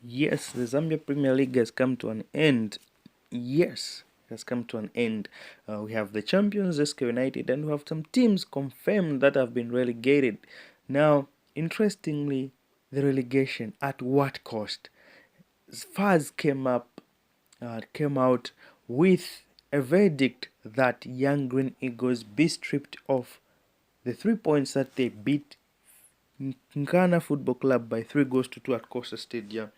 Yes, the Zambia Premier League has come to an end. Yes, it has come to an end. We have the champions, SK United, and we have some teams confirmed that have been relegated. Now, interestingly, the relegation at what cost? FAZ came out with a verdict that Young Green Eagles be stripped of the 3 points that they beat Nkana Football Club by 3 goals to 2 at Costa Stadium.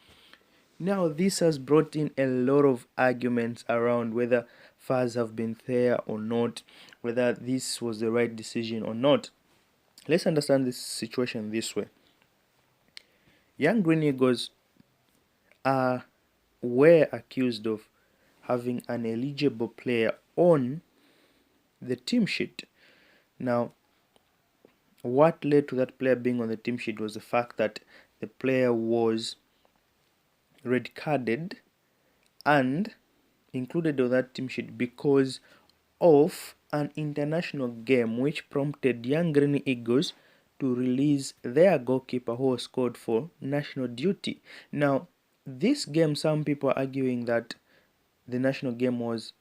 Now, this has brought in a lot of arguments around whether FAZ have been fair or not, whether this was the right decision or not. Let's understand this situation this way. Young Green Eagles were accused of having an eligible player on the team sheet. Now, what led to that player being on the team sheet was the fact that the player was red carded and included on that team sheet because of an international game which prompted Young Green Eagles to release their goalkeeper who was called for national duty. Now, this game, some people are arguing that the national game was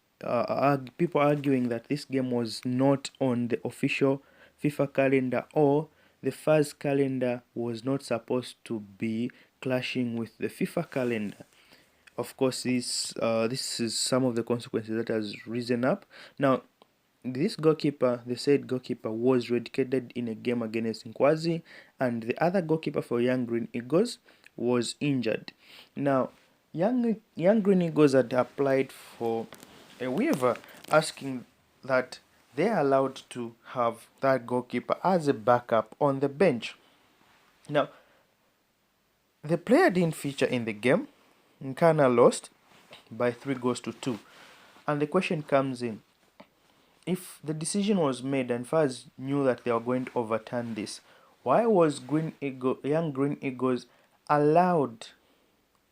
people arguing that this game was not on the official FIFA calendar, or the FAZ calendar was not supposed to be clashing with the FIFA calendar. Of course, this is some of the consequences that has risen up. Now, this goalkeeper, the said goalkeeper, was relegated in a game against Nkwazi, and the other goalkeeper for Young Green Eagles was injured. Now, Young Green Eagles had applied for a waiver, asking that they are allowed to have that goalkeeper as a backup on the bench. Now, the player didn't feature in the game. Nkana lost by 3 goals to 2. And the question comes in, if the decision was made and FAZ knew that they were going to overturn this, why was Young Green Eagles allowed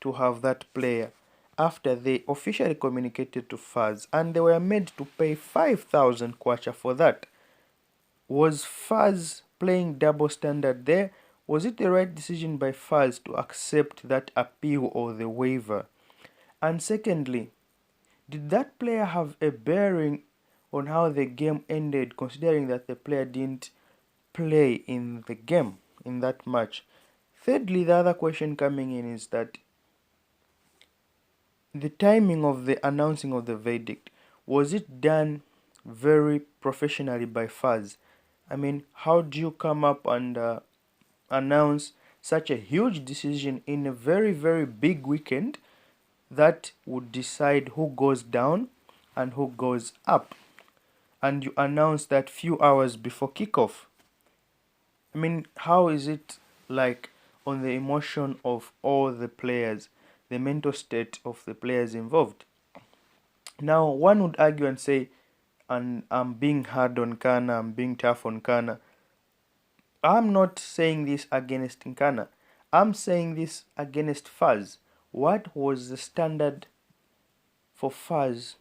to have that player after they officially communicated to FAZ and they were made to pay 5,000 kwacha for that? Was FAZ playing double standard there? Was it the right decision by FAZ to accept that appeal or the waiver? And secondly, did that player have a bearing on how the game ended, considering that the player didn't play in the game, in that match? Thirdly, the other question coming in is that the timing of the announcing of the verdict, was it done very professionally by FAZ? I mean, how do you come up and announce such a huge decision in a very, very big weekend that would decide who goes down and who goes up? And you announce that few hours before kickoff. I mean, how is it like on the emotion of all the players, the mental state of the players involved? Now, one would argue and say, and I'm being hard on Nkana, I'm being tough on Nkana. I'm not saying this against Nkana. I'm saying this against FAZ. What was the standard for FAZ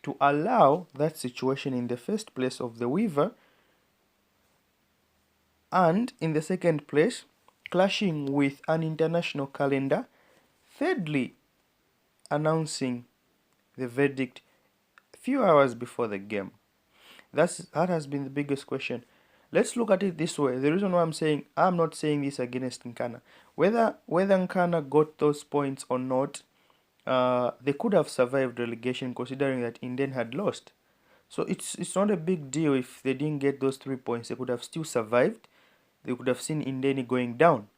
to allow that situation in the first place of the waiver, and in the second place, clashing with an international calendar? Thirdly, announcing the verdict a few hours before the game. That has been the biggest question. Let's look at it this way. The reason why I'm not saying this against Nkana, whether Nkana got those points or not, they could have survived relegation considering that Indian had lost. So it's not a big deal if they didn't get those 3 points. They could have still survived. They could have seen Indian going down.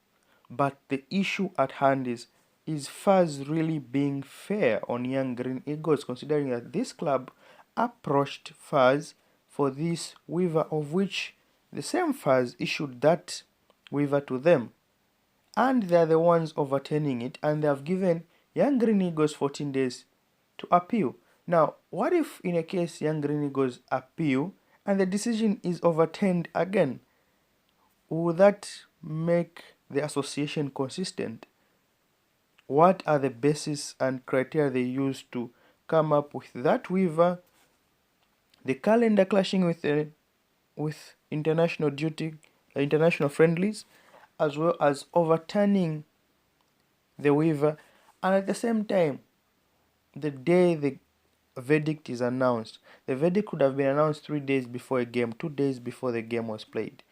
But the issue at hand is FAZ really being fair on Young Green Eagles, considering that this club approached FAZ for this waiver, of which the same FAZ issued that waiver to them, and they're the ones overturning it, and they have given Young Green Eagles 14 days to appeal. Now, what if in a case Young Green Eagles appeal and the decision is overturned again? Will that make the association consistent? What are the basis and criteria they use to come up with that waiver, the calendar clashing with international duty, international friendlies, as well as overturning the waiver And at the same time, the day the verdict is announced, the verdict could have been announced 3 days before a game, 2 days before the game was played.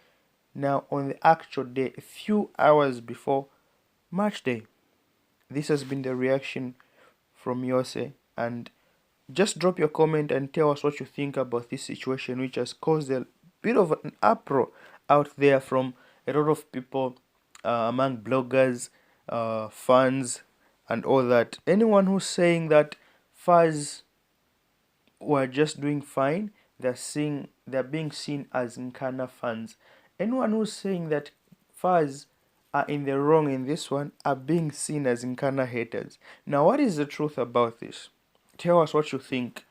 Now, on the actual day, a few hours before match day, this has been the reaction from YOSSE. And just drop your comment and tell us what you think about this situation, which has caused a bit of an uproar out there from a lot of people, among bloggers, fans, and all that. Anyone who's saying that FAZ were just doing fine, they're being seen as Nkana fans. Anyone who's saying that FAZ are in the wrong in this one are being seen as Nkana haters. Now, what is the truth about this? Tell us what you think